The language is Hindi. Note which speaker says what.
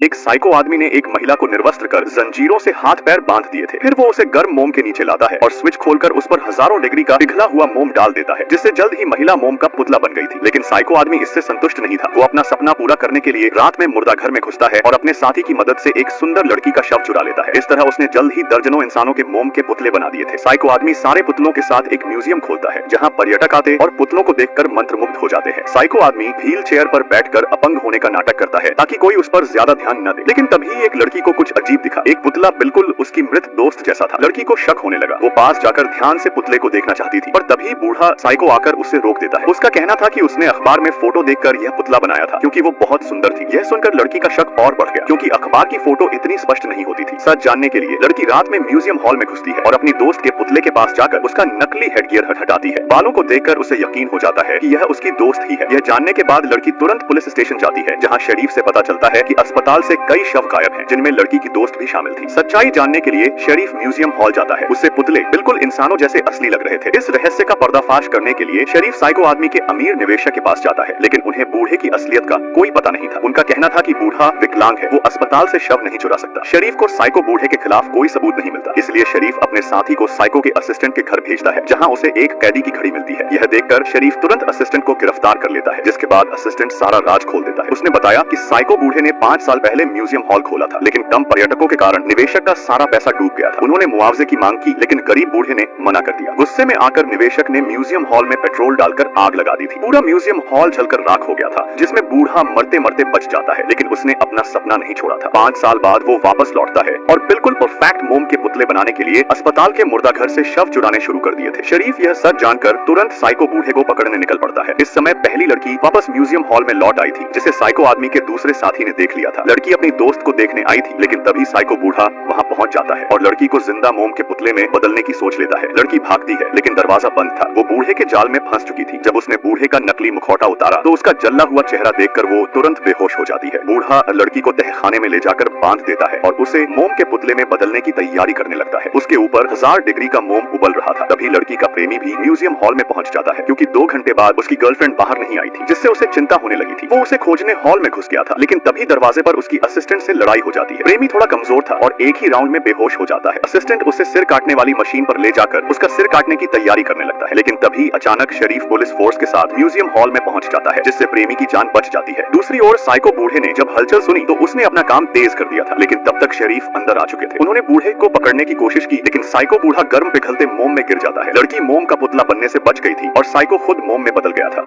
Speaker 1: एक साइको आदमी ने एक महिला को निर्वस्त्र कर जंजीरों से हाथ पैर बांध दिए थे। फिर वो उसे गर्म मोम के नीचे लाता है और स्विच खोलकर उस पर हजारों डिग्री का पिघला हुआ मोम डाल देता है, जिससे जल्द ही महिला मोम का पुतला बन गई थी। लेकिन साइको आदमी इससे संतुष्ट नहीं था। वो अपना सपना पूरा करने के लिए रात में मुर्दा घर में घुसता है और अपने साथी की मदद से एक सुंदर लड़की का शव चुरा लेता है। इस तरह उसने जल्द ही दर्जनों इंसानों के मोम के पुतले बना दिए थे। साइको आदमी सारे पुतलों के साथ एक म्यूजियम खोलता है, जहाँ पर्यटक आते और पुतलों को देखकर मंत्रमुग्ध हो जाते हैं। साइको आदमी व्हील चेयर पर बैठकर अपंग होने का नाटक करता है ताकि कोई उस पर ज्यादा ध्यान न दे। लेकिन तभी एक लड़की को कुछ अजीब दिखा। एक पुतला बिल्कुल उसकी मृत दोस्त जैसा था। लड़की को शक होने लगा। वो पास जाकर ध्यान से पुतले को देखना चाहती थी, पर तभी बूढ़ा साइको आकर उसे रोक देता है। उसका कहना था कि उसने अखबार में फोटो देखकर यह पुतला बनाया था, क्योंकि वो बहुत सुंदर थी। यह सुनकर लड़की का शक और बढ़ गया, क्योंकि अखबार की फोटो इतनी स्पष्ट नहीं होती थी। सच जानने के लिए लड़की रात में म्यूजियम हॉल में घुसती है और अपनी दोस्त के पुतले के पास जाकर उसका नकली हेडगियर हटाती है। बालों को देखकर उसे यकीन हो जाता है कि यह उसकी दोस्त ही है। यह जानने के बाद लड़की तुरंत पुलिस स्टेशन जाती है, जहाँ शरीफ से पता चलता है कि अस्पताल से कई शव गायब हैं, जिनमें लड़की की दोस्त भी शामिल थी। सच्चाई जानने के लिए शरीफ म्यूजियम हॉल जाता है। उससे पुतले बिल्कुल इंसानों जैसे असली लग रहे थे। इस रहस्य का पर्दाफाश करने के लिए शरीफ साइको आदमी के अमीर निवेशक के पास जाता है, लेकिन उन्हें बूढ़े की असलियत का कोई पता नहीं था। उनका कहना था कि बूढ़ा विकलांग है, वो अस्पताल से शव नहीं चुरा सकता। शरीफ को साइको बूढ़े के खिलाफ कोई सबूत नहीं मिलता, इसलिए शरीफ अपने साथी को साइको के असिस्टेंट के घर भेजता है, जहाँ उसे एक कैदी की घड़ी मिलती है। यह देखकर शरीफ तुरंत असिस्टेंट को गिरफ्तार कर लेता है, जिसके बाद असिस्टेंट सारा राज खोल देता है। उसने बताया कि साइको बूढ़े ने 5 साल पहले म्यूजियम हॉल खोला था, लेकिन कम पर्यटकों के कारण निवेशक का सारा पैसा डूब गया था। उन्होंने मुआवजे की मांग की, लेकिन गरीब बूढ़े ने मना कर दिया। गुस्से में आकर निवेशक ने म्यूजियम हॉल में पेट्रोल डालकर आग लगा दी थी। पूरा म्यूजियम हॉल जलकर राख हो गया था, जिसमें बूढ़ा मरते मरते बच जाता है, लेकिन उसने अपना सपना नहीं छोड़ा था। 5 साल बाद वो वापस लौटता है और बिल्कुल परफेक्ट मोम के पुतले बनाने के लिए अस्पताल के मुर्दा घर से शव चुराने शुरू कर दिए थे। शरीफ यह सच जानकर तुरंत साइको बूढ़े को पकड़ने निकल पड़ता है। इस समय पहली लड़की वापस म्यूजियम हॉल में लौट आई थी, जिसे साइको आदमी के दूसरे साथी ने देख लिया था। लड़की अपनी दोस्त को देखने आई थी, लेकिन तभी साइको बूढ़ा वहाँ पहुंच जाता है और लड़की को जिंदा मोम के पुतले में बदलने की सोच लेता है। लड़की भागती है, लेकिन दरवाजा बंद था। वो बूढ़े के जाल में फंस चुकी थी। जब उसने बूढ़े का नकली मुखौटा उतारा तो उसका जला हुआ चेहरा देखकर वो तुरंत बेहोश हो जाती है। बूढ़ा लड़की को तहखाने में ले जाकर बांध देता है और उसे मोम के पुतले में बदलने की तैयारी करने लगता है। उसके ऊपर 1000 डिग्री का मोम उबल रहा था। तभी लड़की का प्रेमी भी म्यूजियम हॉल में पहुंच जाता है, क्योंकि 2 घंटे बाद उसकी गर्लफ्रेंड बाहर नहीं आई थी, जिससे उसे चिंता होने लगी थी। वो उसे खोजने हॉल में घुस गया था, लेकिन तभी दरवाजे पर उसकी असिस्टेंट से लड़ाई हो जाती है। प्रेमी थोड़ा कमजोर था और एक ही राउंड में बेहोश हो जाता है। असिस्टेंट उसे सिर काटने वाली मशीन पर ले जाकर उसका सिर काटने की तैयारी करने लगता है, लेकिन तभी अचानक शरीफ पुलिस फोर्स के साथ म्यूजियम हॉल में पहुंच जाता है, जिससे प्रेमी की जान बच जाती है। दूसरी ओर साइको बूढ़े ने जब हलचल सुनी तो उसने अपना काम तेज कर दिया था, लेकिन तब तक शरीफ अंदर आ चुके थे। उन्होंने बूढ़े को पकड़ने की कोशिश की, लेकिन साइको बूढ़ा गर्म पिघलते मोम में गिर जाता है। लड़की मोम का पुतला बनने से बच गई थी और साइको खुद मोम में बदल गया था।